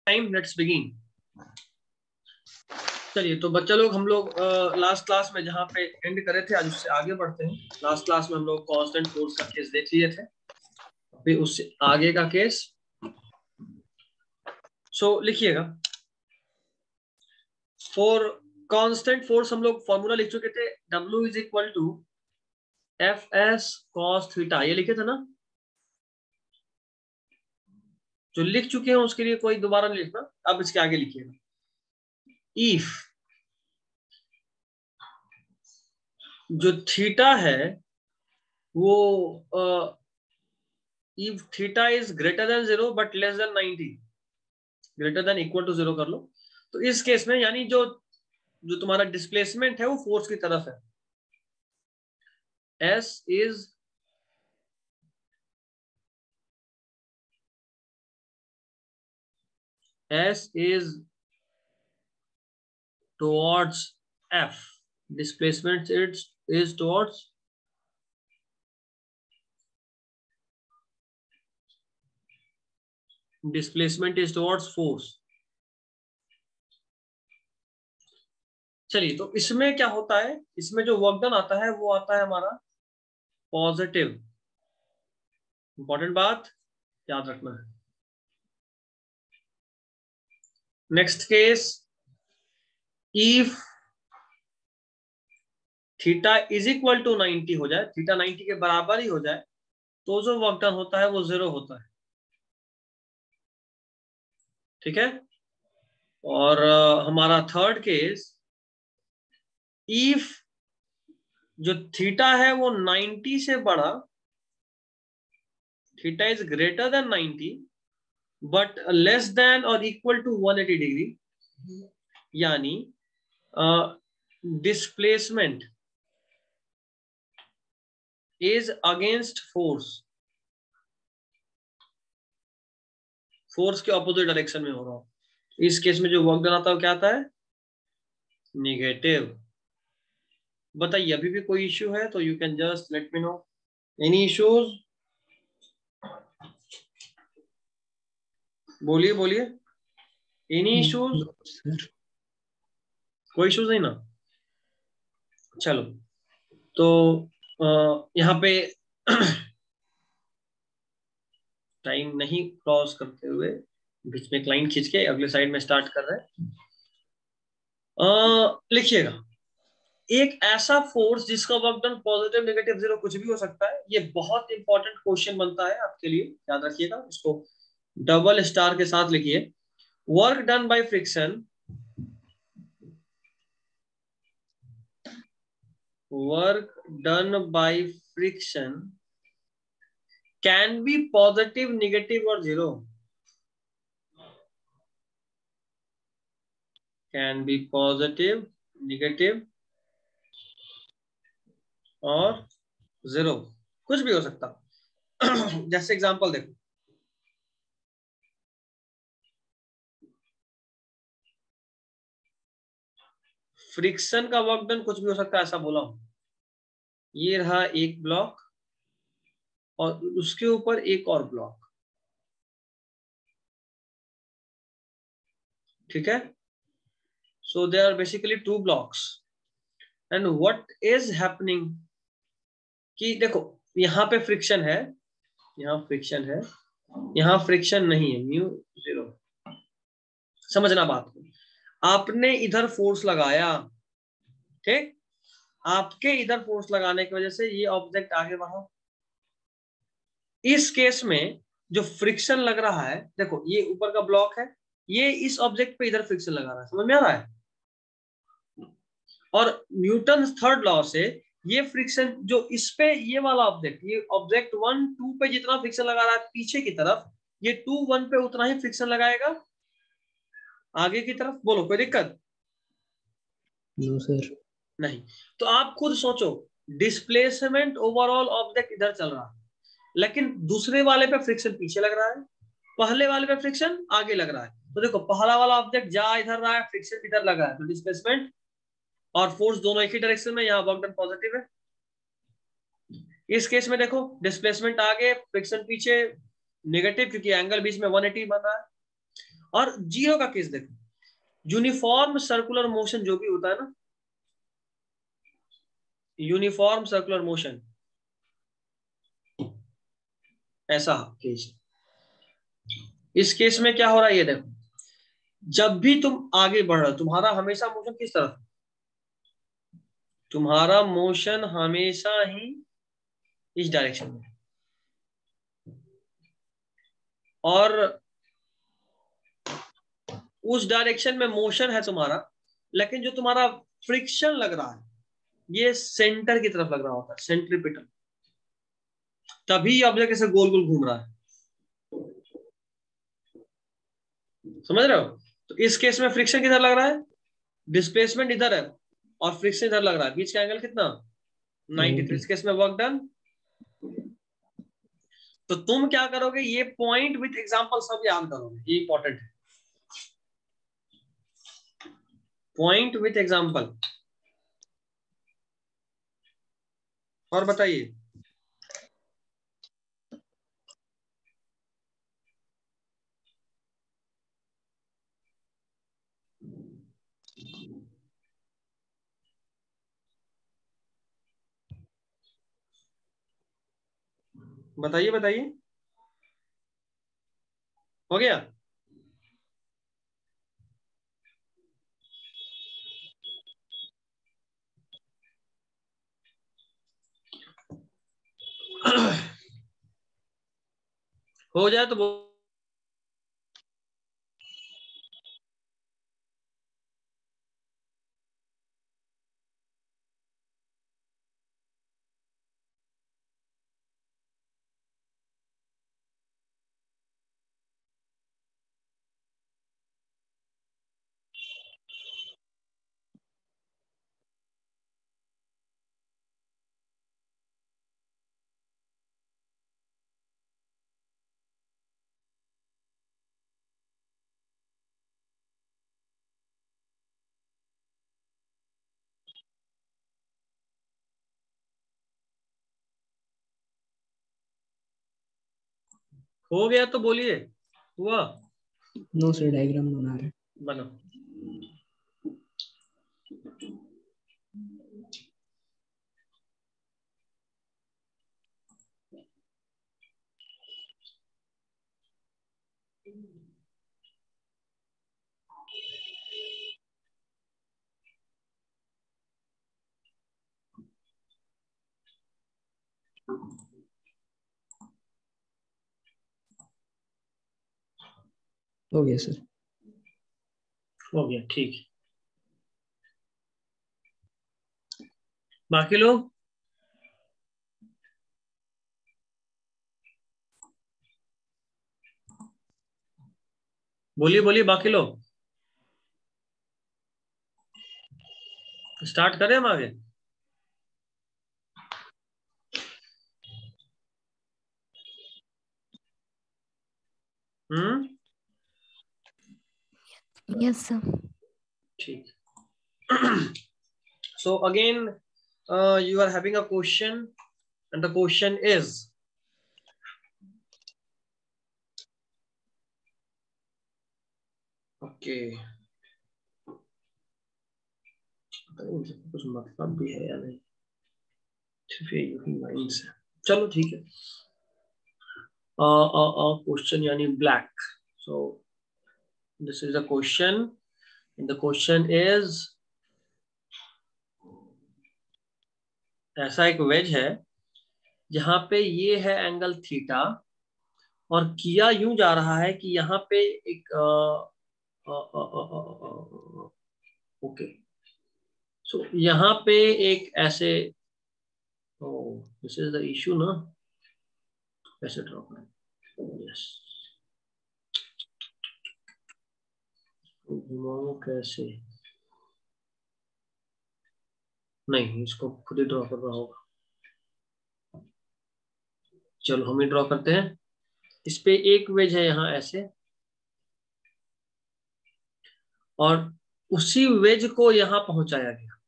Time, let's begin. चलिए, तो बच्चा लोग, हम लोग लास्ट क्लास में जहाँ पे एंड करे थे आज उससे आगे बढ़ते हैं। लास्ट क्लास में हम लोग कांस्टेंट फोर्स का केस देख लिए थे, फिर उससे आगे का केस। सो लिखिएगा, फॉर कांस्टेंट फोर्स हम लोग फॉर्मूला लिख चुके थे, W is equal to F S cos theta. ये लिखे थे ना, जो लिख चुके हैं उसके लिए कोई दोबारा नहीं लिखना। अब इसके आगे लिखिएगा, इफ जो थीटा है वो if theta is greater than 0 but less than 90, greater than equal to 0 कर लो। तो इस केस में यानी जो जो तुम्हारा डिस्प्लेसमेंट है वो फोर्स की तरफ है। S is towards F, displacement is towards force। चलिए, तो इसमें क्या होता है, इसमें जो वर्क डन आता है वो आता है हमारा पॉजिटिव। इंपॉर्टेंट बात याद रखना है। Next case, if theta is equal to 90 हो जाए, थीटा 90 के बराबर ही हो जाए, तो जो वर्क डन होता है वो 0 होता है। ठीक है। और हमारा थर्ड केस, इफ जो थीटा है वो 90 से बड़ा, theta is greater than 90 but less than और इक्वल टू 180 डिग्री, यानी displacement is against force, force के ऑपोजिट डायरेक्शन में हो रहा हो। इस केस में जो वर्क डन आता है वो क्या आता है, नेगेटिव। बताइए, अभी भी कोई इश्यू है तो you can just let me know. Any issues? बोलिए बोलिए, एनी इश्यूज? कोई इश्यूज नहीं ना? चलो, तो यहाँ पे टाइम नहीं क्रॉस करते हुए बीच में एक लाइन खींच के अगले साइड में स्टार्ट कर रहे हैं। लिखिएगा, एक ऐसा फोर्स जिसका वर्क डन पॉजिटिव नेगेटिव 0 कुछ भी हो सकता है। ये बहुत इंपॉर्टेंट क्वेश्चन बनता है आपके लिए, याद रखिएगा इसको, डबल स्टार के साथ लिखिए। Work done by friction, work done by friction can be positive, negative और 0। कैन बी पॉजिटिव, नेगेटिव और 0, कुछ भी हो सकता। जैसे एग्जांपल देखो, फ्रिक्शन का वर्क डन कुछ भी हो सकता है ऐसा बोला हूं। ये रहा एक ब्लॉक और उसके ऊपर एक और ब्लॉक, ठीक है। So they are basically two blocks and what is happening कि देखो, यहाँ पे फ्रिक्शन है, यहाँ फ्रिक्शन है, यहाँ फ्रिक्शन नहीं है, म्यू 0। समझना बात को, आपने इधर फोर्स लगाया, ठीक, आपके इधर फोर्स लगाने की वजह से ये ऑब्जेक्ट आगे बढ़ा। इस केस में जो फ्रिक्शन लग रहा है, देखो ये ऊपर का ब्लॉक है, ये इस ऑब्जेक्ट पे इधर फ्रिक्शन लगा रहा है, समझ में आ रहा है। और न्यूटन थर्ड लॉ से ये फ्रिक्शन जो इस पे, ये वाला ऑब्जेक्ट, ये ऑब्जेक्ट 1 2 पे जितना फ्रिक्शन लगा रहा है पीछे की तरफ, ये 2 1 पे उतना ही फ्रिक्शन लगाएगा आगे की तरफ। बोलो, कोई दिक्कत? No sir. नहीं। तो आप खुद सोचो, डिस्प्लेसमेंट ओवरऑल ऑब्जेक्ट इधर चल रहा है, लेकिन दूसरे वाले पे फ्रिक्शन पीछे लग रहा है, पहले वाले पे फ्रिक्शन आगे लग रहा है। तो देखो, पहला वाला ऑब्जेक्ट जा इधर रहा है, फ्रिक्शन इधर लगा है, तो डिस्प्लेसमेंट और फोर्स दोनों एक ही डायरेक्शन में, यहाँ वर्क डन पॉजिटिव है। इस केस में देखो, डिस्प्लेसमेंट आगे, फ्रिक्शन पीछे, नेगेटिव, क्योंकि एंगल बीच में 180 बन रहा है। और जीरो का केस देखो, यूनिफॉर्म सर्कुलर मोशन जो भी होता है ना, यूनिफॉर्म सर्कुलर मोशन, ऐसा केस। इस केस में क्या हो रहा है ये देखो, जब भी तुम आगे बढ़ रहे हो तुम्हारा हमेशा मोशन किस तरफ, तुम्हारा मोशन हमेशा ही इस डायरेक्शन में, और उस डायरेक्शन में मोशन है तुम्हारा, लेकिन जो तुम्हारा फ्रिक्शन लग रहा है ये सेंटर की तरफ लग रहा होता है, सेंट्रीपिटल, तभी ऑब्जेक्ट ऐसे गोल गोल घूम रहा है। समझ रहे हो? तो इस केस में फ्रिक्शन किधर लग रहा है, डिस्प्लेसमेंट इधर है और फ्रिक्शन इधर लग रहा है, बीच का एंगल कितना, 90। इस केस में वर्क डन। तो तुम क्या करोगे, ये पॉइंट विथ एग्जांपल सब याद करोगे, ये इंपॉर्टेंट है, पॉइंट विथ एग्जांपल। और बताइए, बताइए बताइए, हो गया? हो जाए तो हो गया तो बोलिए, हुआ? नो सर, डायग्राम बना रहे। बनो। हो गया सर। हो गया, ठीक है। बाकी लोग, बोलिए बोलिए, बाकी लोग स्टार्ट करें हम आगे। हम्म, Yes, sir. ठीक। So again, you are having a question, and the question is, okay, कुछ मतलब भी है या नहीं, सिर्फ ये यूजिंग लाइंस है, चलो ठीक है। क्वेश्चन यानी black, so this is a question, and the question is, ऐसा एक वेज है जहां पे ये है एंगल थीटा, और किया यूं जा रहा है कि यहाँ पे एक ओके, सो यहाँ पे एक ऐसे, दिस इज द इशू ना, कैसे ड्रॉ करें, यस, घुमाओ कैसे, नहीं इसको खुद ही ड्रॉ करना होगा, चलो हम ही ड्रॉ करते हैं। इस पे एक वेज है यहाँ ऐसे, और उसी वेज को यहाँ पहुंचाया गया,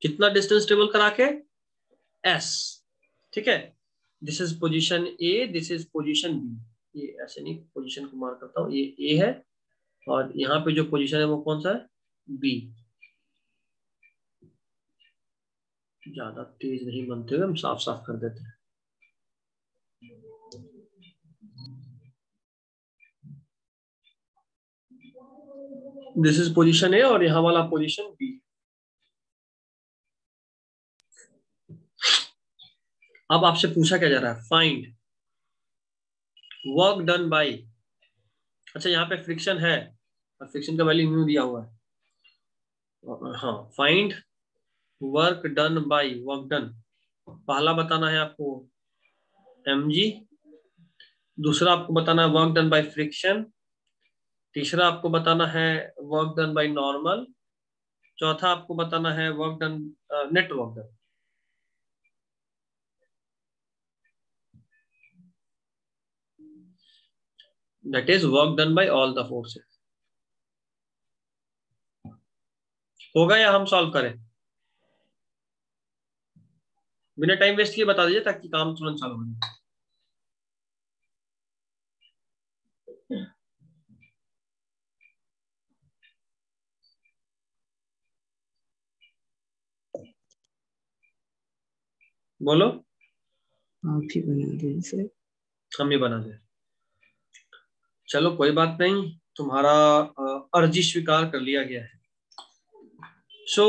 कितना डिस्टेंस ट्रेवल करा के, एस, ठीक है, this is position A, this is position B, ये ऐसे नहीं, पोजीशन को मार्क करता हूँ, ये ए है और यहाँ पे जो पोजीशन है वो कौन सा है, बी। ज्यादा तेज नहीं बनते हुए हम साफ साफ कर देते हैं। दिस इज पोजीशन ए और यहाँ वाला पोजीशन बी। अब आपसे पूछा क्या जा रहा है, फाइंड वर्क डन बाय, अच्छा यहाँ पे फ्रिक्शन है और फ्रिक्शन का वैल्यू म्यू दिया हुआ है, हाँ find work done bye, work done पहला बताना है आपको mg, दूसरा आपको बताना है वर्क डन बाय फ्रिक्शन, तीसरा आपको बताना है वर्क डन बाय नॉर्मल, चौथा आपको बताना है work done, net work done. That is work done bye all the forces. होगा या हम सॉल्व करें? बिना टाइम वेस्ट किए बता दीजिए ताकि काम तुरंत चालू हो जाए। बोलो। आप ही बना दीजिए सर। हम ही बना दे, चलो कोई बात नहीं, तुम्हारा अर्जी स्वीकार कर लिया गया है। सो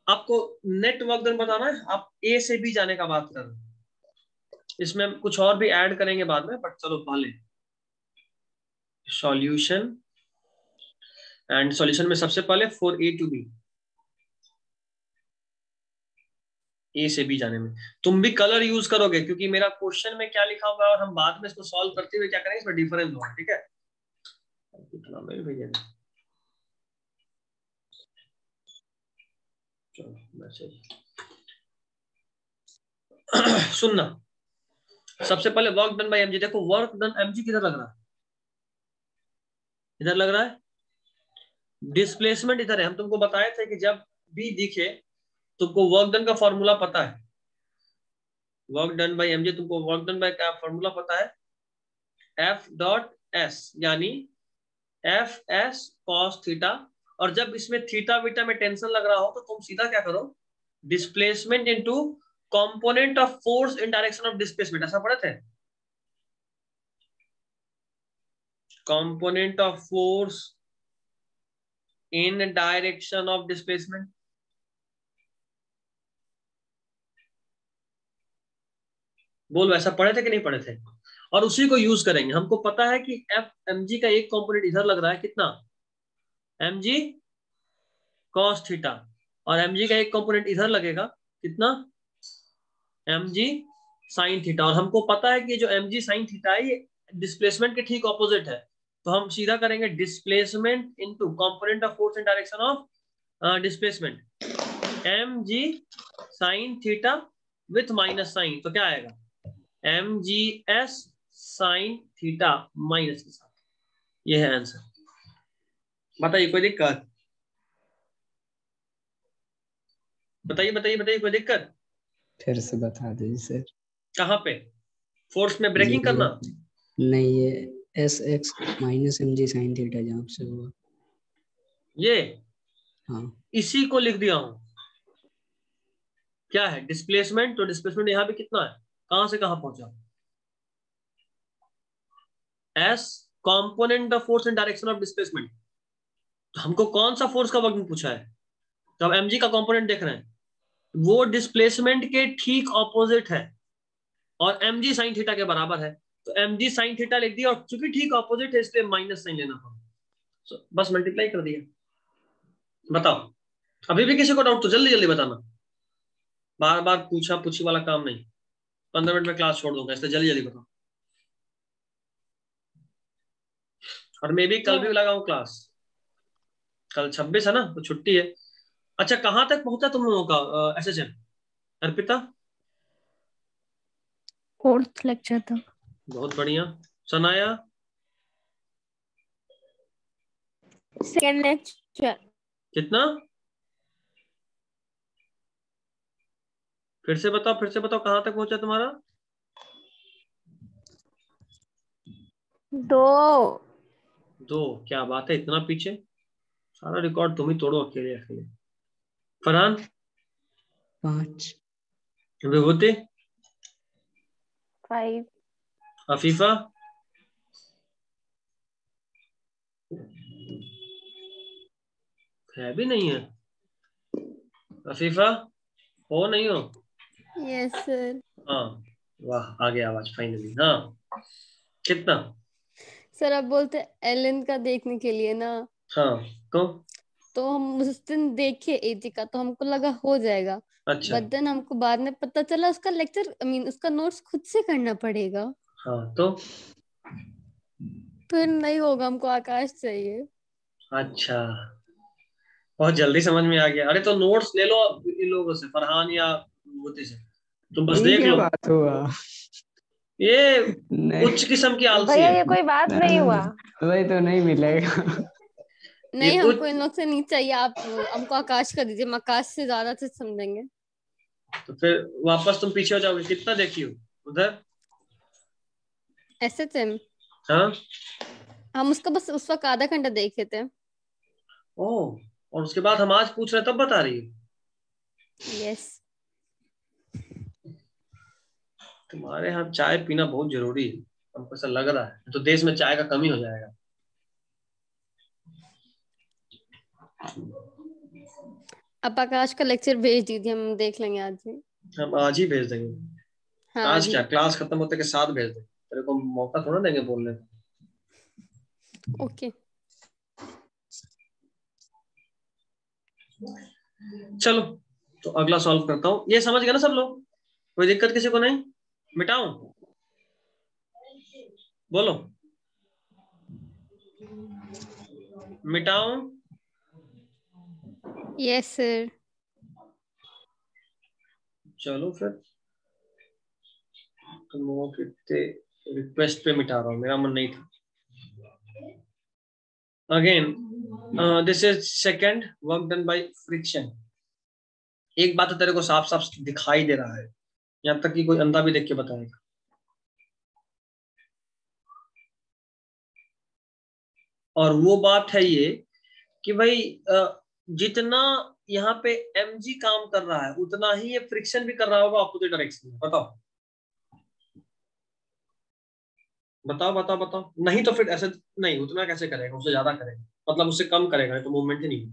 आपको नेट वर्क डन बताना है, आप ए से बी जाने का बात कर रहे हैं, इसमें कुछ और भी ऐड करेंगे बाद में, बट चलो पहले सॉल्यूशन, एंड सॉल्यूशन में सबसे पहले फॉर ए टू बी, ए से बी जाने में तुम भी कलर यूज करोगे क्योंकि मेरा क्वेश्चन में क्या लिखा होगा और हम बाद में इसको सॉल्व करते हुए क्या करेंगे, इसमें डिफरेंस होगा, ठीक है। कितना मेल भेजा, चलो मैसेज सुनना, सबसे पहले वर्क डन बाय एमजी, देखो वर्क डन एमजी किधर लग रहा है, इधर लग रहा है, डिस्प्लेसमेंट इधर है। हम तुमको बताए थे कि जब बी दिखे तुमको वर्क डन का फॉर्मूला पता है, वर्क डन बाय एमजी तुमको वर्क डन बाय का फॉर्मूला पता है, एफ डॉट एस यानी एफ एस कॉस थीटा, और जब इसमें थीटा वीटा में टेंशन लग रहा हो तो तुम सीधा क्या करो, displacement into component of force in direction of displacement, ऐसा पढ़े थे, component of force in direction of displacement. बोलो ऐसा पढ़े थे कि नहीं पढ़े थे? और उसी को यूज करेंगे, हमको पता है कि एफ एम जी का एक कंपोनेंट इधर लग रहा है, कितना, एम जी कॉस थीटा, और एम जी का एक कंपोनेंट इधर लगेगा, कितना, एम जी साइन थीटा, और हमको पता है कि जो एम जी साइन थीटा है ये डिस्प्लेसमेंट के ठीक ऑपोजिट है, तो हम सीधा करेंगे displacement into component of force in direction of displacement, M G sine theta with minus sine, तो क्या आएगा, M G S sine theta minus के साथ, ये है आंसर। बताइए कोई दिक्कत, बताइए बताइए बताइए, कोई दिक्कत? फिर से बता दीजिए सर। कहाँ पे, फोर्स में ब्रेकिंग करना? नहीं, ये S X minus M G sine theta जहाँ से हुआ, ये हाँ इसी को लिख दिया हूं, क्या है डिस्प्लेसमेंट, तो डिस्प्लेसमेंट यहाँ पे कितना है, कहां से कहां पहुंचा, S component of force in direction of displacement, तो हमको कौन सा फोर्स का वर्किंग पूछा है, तो हम एमजी का कंपोनेंट देख रहे हैं, वो डिस्प्लेसमेंट के ठीक ऑपोजिट है और mg साइन थीटा के बराबर है, तो mg साइन थीटा लिख दिया, और चूंकि ठीक ऑपोजिट है इसलिए माइनस साइन लेना पड़ा, बस मल्टीप्लाई कर दिया। बताओ, अभी भी किसी को डाउट तो जल्दी जल्दी बताना, बार बार पूछा पूछी वाला काम नहीं, 15 मिनट में क्लास छोड़ दूंगा, इसलिए जल्दी जल्दी बताओ, और मैं भी कल भी लगाऊं क्लास, कल 26 है ना तो छुट्टी है। अच्छा कहां तक पहुंचा तुम लोगों का एसएसएम, अर्पिता? 4th लेक्चर तक। बहुत बढ़िया। सनाया? 2nd lecture. कितना? फिर से बताओ कहां तक पहुंचा तुम्हारा? 2। क्या बात है, इतना पीछे, सारा रिकॉर्ड तुम ही तोड़ो अकेले अकेले। फरहान, 5। विभूति, 5। अफीफा, है भी नहीं है। अफीफा, हो नहीं हो? Yes sir. हाँ, वाह आ गया आवाज फाइनली। हाँ, कितना? सर आप बोलते एलन का देखने के लिए ना, हाँ, तो हम उस दिन देखे एजी का तो हमको लगा हो जाएगा, अच्छा, बट देन हमको बाद में पता चला उसका लेक्चर आई मीन उसका नोट्स खुद से करना पड़ेगा। हाँ फिर नहीं होगा, हमको आकाश चाहिए। अच्छा, बहुत जल्दी समझ में आ गया। अरे तो नोट्स ले लो इन लोगों से, फरहान या विभूति से, तुम बस ये देख क्या लो। बात हुआ? ये उच्च नहीं, किस्म की आलसी भैया है। ये कोई बात नहीं हुआ। वही तो नहीं मिलेगा। ये नहीं हमको उच्च, इन लोग से नहीं चाहिए, आप हमको आकाश का दीजिए, हम आकाश से ज्यादा से समझेंगे। तो फिर वापस तुम पीछे हो जाओगे। कितना देखी हो उधर? एसएचएम हाँ, हम उसका बस उस वक्त आधा घंटा देखे थे। ओ, और उसके बाद हम आज पूछ रहे तब बता रही हो? यस। तुम्हारे यहाँ चाय पीना बहुत जरूरी है, हमको ऐसा लग रहा है, तो देश में चाय का कमी हो जाएगा। आप आकाश का लेक्चर भेज दीजिए, हम देख लेंगे आज ही। हम आज ही भेज देंगे। हाँ आज आज क्या, ही। क्लास खत्म होते के साथ भेज देंगे, तेरे को मौका थोड़ा देंगे बोलने का। ओके। चलो, तो अगला सॉल्व करता हूँ। ये समझ गए ना सब लोग? कोई दिक्कत किसी को नहीं? मिटाऊं? बोलो, मिटाऊं? Yes sir. चलो फिर, तुम लोगों के रिक्वेस्ट पे मिटा रहा हूँ, मेरा मन नहीं था। Again, this is second work done by friction. एक बात तो तेरे को साफ साफ दिखाई दे रहा है, यहाँ तक कि कोई अंधा भी देख के बताएगा। और वो बात है ये कि भाई जितना यहाँ पे mg काम कर रहा है उतना ही ये फ्रिक्शन भी कर रहा होगा ऑपोजिट डायरेक्शन में। बताओ बताओ बताओ बताओ, नहीं तो फिर ऐसे नहीं, उतना कैसे करेगा, उससे ज्यादा करेगा, मतलब उससे कम करेगा तो मूवमेंट ही नहीं।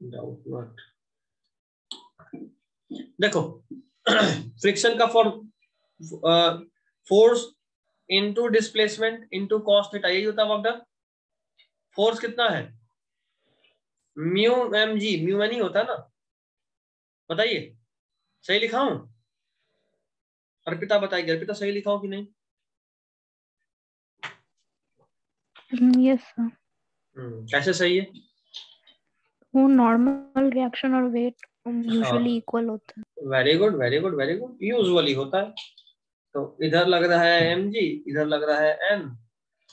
Doubt not. देखो, फ्रिक्शन का force into displacement into cos theta, यही होता है वर्क डन। फोर्स कितना है? म्यू एम जी, म्यू में नहीं होता ना? बताइए, सही लिखा हूं? अर्पिता बताएगी, अर्पिता सही लिखा हूं कि नहीं? Yes sir. कैसे सही है? वो नॉर्मल रिएक्शन और वेट यूजुअली हाँ, इक्वल होता है। Very good very good very good, usually होता है। तो इधर लग रहा है एम जी, इधर लग रहा है एन,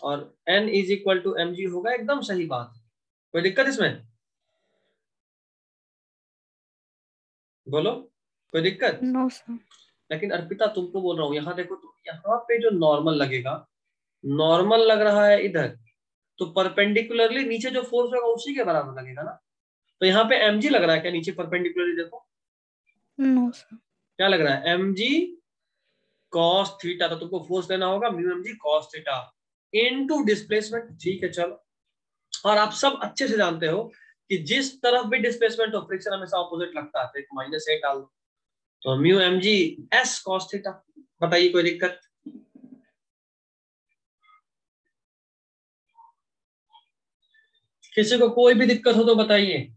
और N is equal to M G होगा, एकदम सही बात है। कोई दिक्कत इसमें? बोलो, कोई दिक्कत? No sir. लेकिन अर्पिता तुमको बोल रहा हूँ, यहाँ देखो, तो यहाँ पे जो नॉर्मल लगेगा, नॉर्मल लग रहा है इधर, तो परपेंडिकुलरली नीचे जो फोर्स होगा उसी के बराबर लगेगा ना। तो यहाँ पे mg लग रहा है क्या नीचे परपेंडिकुलरली? देखो नो सर। क्या लग रहा है, mg cos थीटा, तो तुमको फोर्स लेना होगा mu mg cos theta into displacement. ठीक है चलो, और आप सब अच्छे से जानते हो कि जिस तरफ भी डिस्प्लेसमेंट हो फ्रिक्शन हमेशा ऑपोजिट लगता है, तो एक माइनस ए डाल दो, तो mu mg s cos theta. बताइए कोई दिक्कत? किसी को कोई भी दिक्कत हो तो बताइए।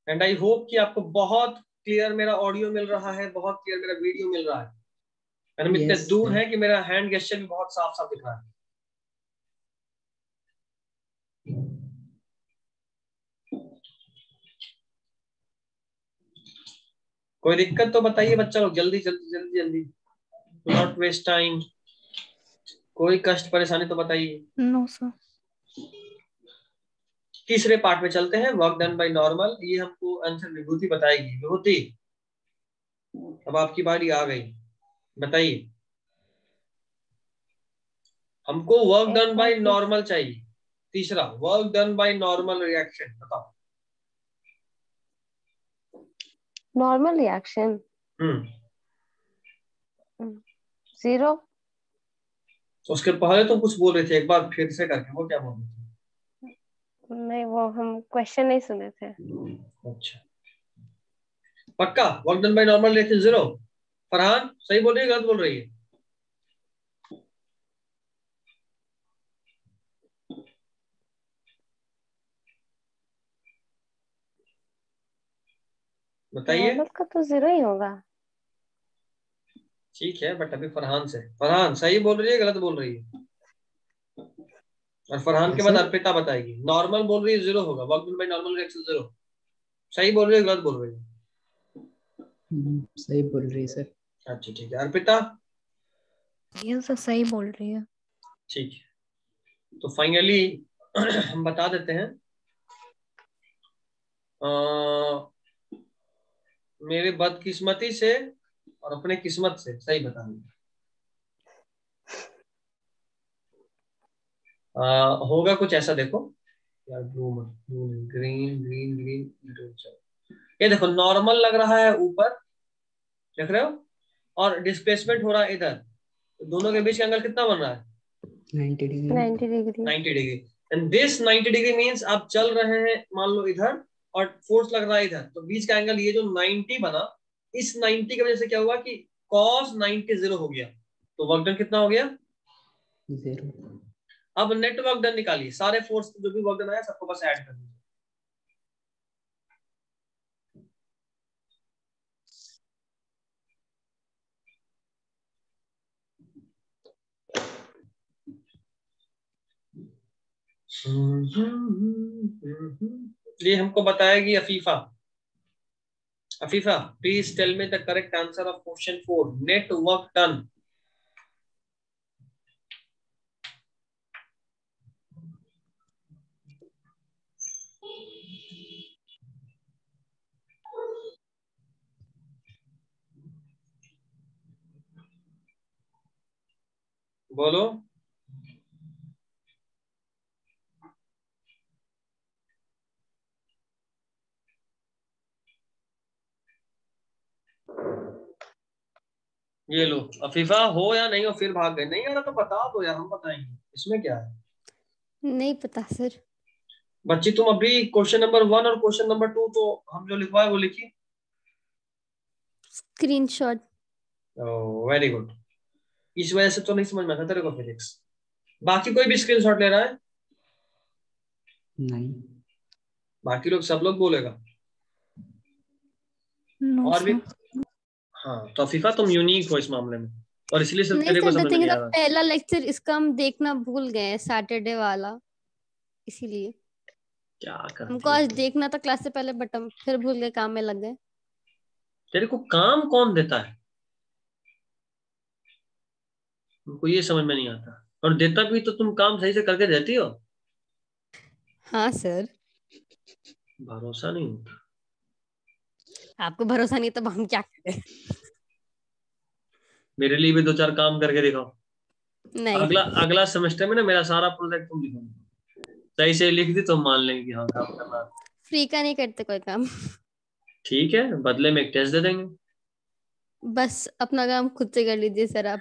एंड आई होप कि आपको बहुत क्लियर मेरा ऑडियो मिल रहा है, बहुत क्लियर मेरा वीडियो मिल रहा है। हम इतने यस दूर सर। हैं कि मेरा हैंड गेस्चर भी बहुत साफ साफ दिख रहा है। कोई दिक्कत तो बताइए बच्चा लोग, जल्दी जल्दी जल्दी जल्दी, नॉट वेस्ट टाइम। कोई कष्ट परेशानी तो बताइए। No sir. तीसरे पार्ट में चलते हैं, वर्क डन बाय नॉर्मल। ये हमको आंसर विभूति बताएगी। विभूति अब आपकी बारी आ गई, बताइए। हमको वर्क एक डन बाय मिनट। नॉर्मल चाहिए। तीसरा, work done by normal reaction, बताओ। Normal reaction 0। उसके पहले तो कुछ बोल रहे थे, एक बार फिर से करके, वो क्या बोल रहे नहीं, वो हम क्वेश्चन नहीं सुने थे। थे? अच्छा, पक्का work done by normal reaction 0? Farhan सही बोल रही है, गलत बोल रही है? बताइए। नॉर्मल का तो 0 ही होगा। ठीक है, बट अभी फरहान से, फरहान सही बोल रही है, गलत बोल रही है? और फरहान के बाद सर अर्पिता बताएगी। नॉर्मल बोल रही है 0 होगा, work done by normal reaction 0। सही बोल रही है, गलत बोल रही है? सही बोल रही है सर। अच्छा ठीक है, अर्पिता? ये तो सही बोल रही है। ठीक है, तो फाइनली हम बता देते हैं। मेरे बदकिस्मती से और अपने किस्मत से सही बता दिया। होगा कुछ ऐसा, देखो यार, ब्लू मत, ब्लू नहीं, ग्रीन ग्रीन ग्रीन ग्रीन, चलो। ये देखो, नॉर्मल लग रहा है ऊपर, देख रहे हो, और डिस्प्लेसमेंट हो रहा है इधर। तो दोनों के बीच का एंगल कितना बन रहा है? 90 degree. 90 degree. 90 degree. And this 90 degree means आप चल रहे हैं, मान लो इधर, और फोर्स लग रहा है इधर, तो बीच का एंगल ये जो 90 बना, इस 90 की वजह से क्या हुआ कि cos 90 0 हो गया। तो वर्क डन कितना हो गया? 0। अब नेट वर्क डन निकालिए, सारे फोर्स जो भी वर्क डन आया सबको बस ऐड कर दीजिए। ये हमको बताएगी Afifa. Afifa, please tell me the correct answer of question 4, net work done. बोलो। ये लो, अफीफा हो या नहीं हो, फिर भाग गए। नहीं आ रहा तो बता दो यार, हम बताएंगे, इसमें क्या है। नहीं पता सर। बच्ची तुम अभी क्वेश्चन नंबर 1 और क्वेश्चन नंबर 2 तो हम जो लिखवाए वो लिखी। स्क्रीनशॉट। Very good. इस वजह से तो नहीं समझ में आता तेरे को फिजिक्स। बाकी कोई भी स्क्रीनशॉट ले रहा है? नहीं। बाकी लोग, सब लोग बोलेगा। नो और भी? सर। हाँ, तो अफीफा तुम यूनिक हो इस मामले में, और इसलिए सिर्फ नहीं तेरे को सर, द समझ में थिंग नहीं इज आ रहा। पहला लेक्चर इसका हम देखना भूल गए हैं, सैटरडे वाला, इसीलिए। क्या करती हमको है आज तू? देखना था क्लास से पहले, बट हम फिर भूल गए, काम में लग गए। तेरे को काम कौन देता है? तुमको ये समझ में नहीं आता, और देता भी तो तुम काम सही से करके देती हो। हाँ सर। भरोसा नहीं होता। आपको भरोसा नहीं तो अब हम क्या करें। मेरे लिए भी 2-4 काम करके दिखाओ। नहीं। अगला अगला सेमेस्टर में ना मेरा सारा प्रोजेक्ट तुम लिखो, सही से लिख दी तो मान लेंगे कि हाँ काम करना आता। फ्री का नहीं करते कोई काम। ठीक है, बदले में एक टेस्ट दे देंगे। बस अपना काम खुद से कर लीजिए सर आप।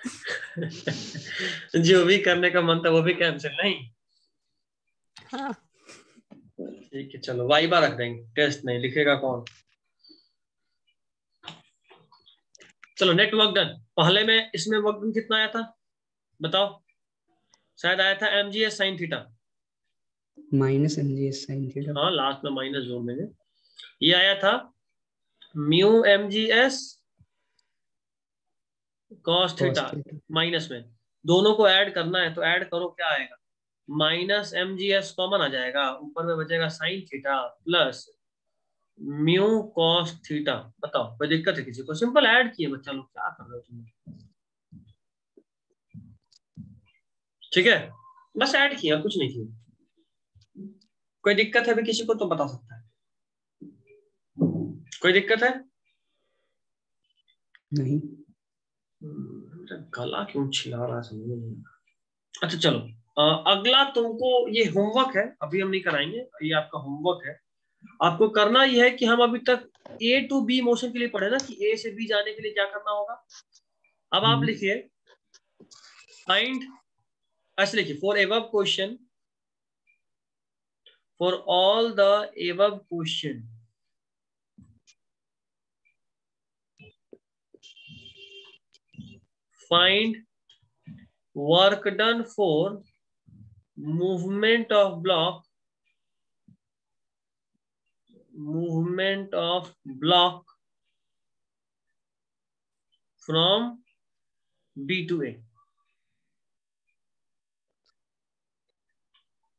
जो भी करने का मन था वो भी कैंसिल नहीं। हाँ। ठीक है, चलो वाइवा रख देंगे, टेस्ट नहीं, लिखेगा कौन। चलो, नेट वर्क डन। पहले में इसमें वर्क डन कितना आया था बताओ? शायद आया था mgs sin theta. -mg sin theta. हाँ, लास्ट में माइनस जोड़ देंगे। ये आया था mu mgs cos theta, cos theta. Minus में। दोनों को ऐड करना है तो ऐड करो, क्या आएगा? -mgs कॉमन आ जाएगा, ऊपर में बचेगा sin theta plus mu cos theta. बताओ, कोई दिक्कत है किसी को? सिंपल ऐड किए बच्चा लोग, क्या कर रहे हो तुम? ठीक है, बस ऐड किया, कुछ नहीं किया। कोई दिक्कत है अभी किसी को तो बता सकता है, कोई दिक्कत है? नहीं। गला क्यों छिला रहा है समझ नहीं आ रहा। अच्छा चलो, अगला तुमको ये होमवर्क है, अभी हम नहीं कराएंगे, ये आपका होमवर्क है। आपको करना यह है कि हम अभी तक ए टू बी मोशन के लिए पढ़े ना, कि ए से बी जाने के लिए क्या करना होगा। अब आप लिखिए फाइंड, ऐसे लिखिए for above question, for all the above question find work done for movement of block from B to A।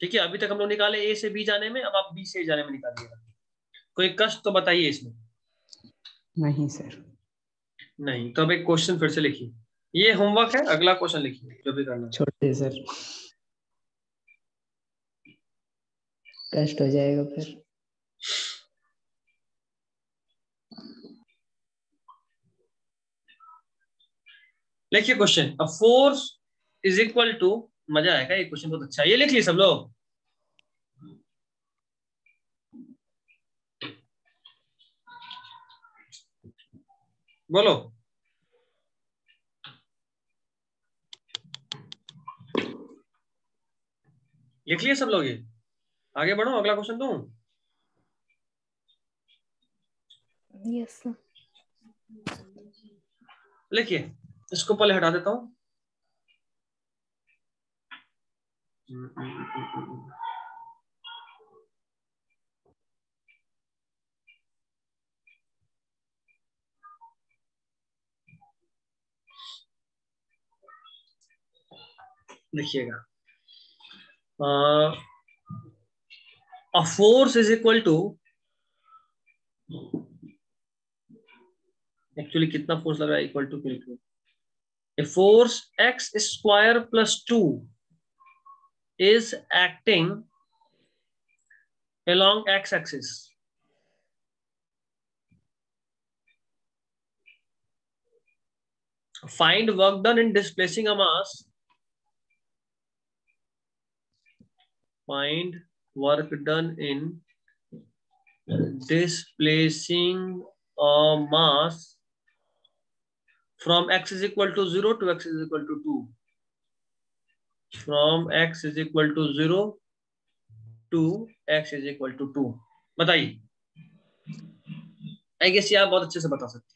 ठीक है, अभी तक हम लोग निकाले ए से बी जाने में, अब आप बी से जाने में निकालिएगा। कोई कष्ट तो बताइए इसमें। नहीं सर। नहीं तो अब एक क्वेश्चन फिर से लिखिए, ये होमवर्क है, अगला क्वेश्चन लिखिए जो भी करना है। छोड़िए सर, कष्ट हो जाएगा फिर। लिखिए question, a force is equal to, मजा आएगा ये क्वेश्चन बहुत अच्छा है, ये लिख ली सब लोग। बोलो, लिख लिए सब लोग? ये आगे बढ़ो, अगला क्वेश्चन दूं? Yes sir. लिखिए, इसको पहले हटा देता हूं। लिखिएगा, a force is equal to, actually कितना फोर्स लग रहा है इक्वल टू क्यों, a force x square plus 2 is acting along x axis, find work done in displacing a mass, find work done in displacing a mass from x is equal to 0 to x is equal to 2, from x is equal to 0 to x is equal to 2। बताइए, I guess ये आप बहुत अच्छे से बता सकते हैं।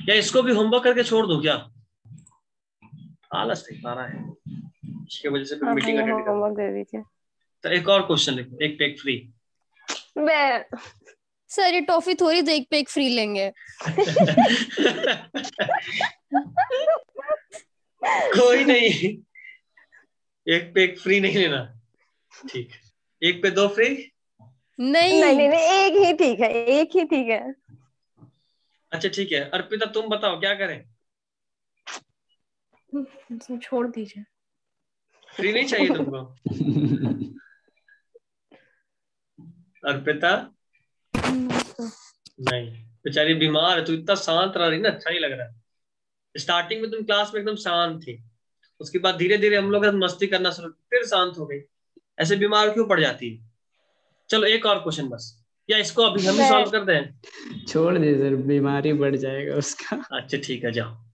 या इसको भी होमवर्क करके छोड़ दो क्या? आलस नहीं पा रहा है, इसकी वजह से फिर मीटिंग अटेंड करना। होमवर्क दे दीजिए। तो एक और क्वेश्चन लिखो, एक पे एक फ्री। मैं सर ये टॉफी थोड़ी दे, एक पे एक फ्री लेंगे। कोई नहीं, एक पे एक फ्री नहीं लेना, ठीक है, एक पे दो फ्री। नहीं नहीं नहीं, एक ही ठीक है, एक ही ठीक है। अच्छा ठीक है, अर्पिता तुम बताओ क्या करें? छोड़ दीजिए, फ्री नहीं चाहिए तुमको? अर्पिता नहीं, बेचारी बीमार है, तू इतना शांत रह रही ना, अच्छा नहीं लग रहा है। स्टार्टिंग में तुम क्लास में एकदम शांत थी, उसके बाद धीरे धीरे हम लोग मस्ती करना शुरू, फिर शांत हो गई, ऐसे बीमार क्यों पड़ जाती है? चलो एक और क्वेश्चन बस, या इसको अभी हम ही सॉल्व कर दें? छोड़ दे सर, बीमारी बढ़ जाएगा उसका। अच्छा ठीक है, जाओ।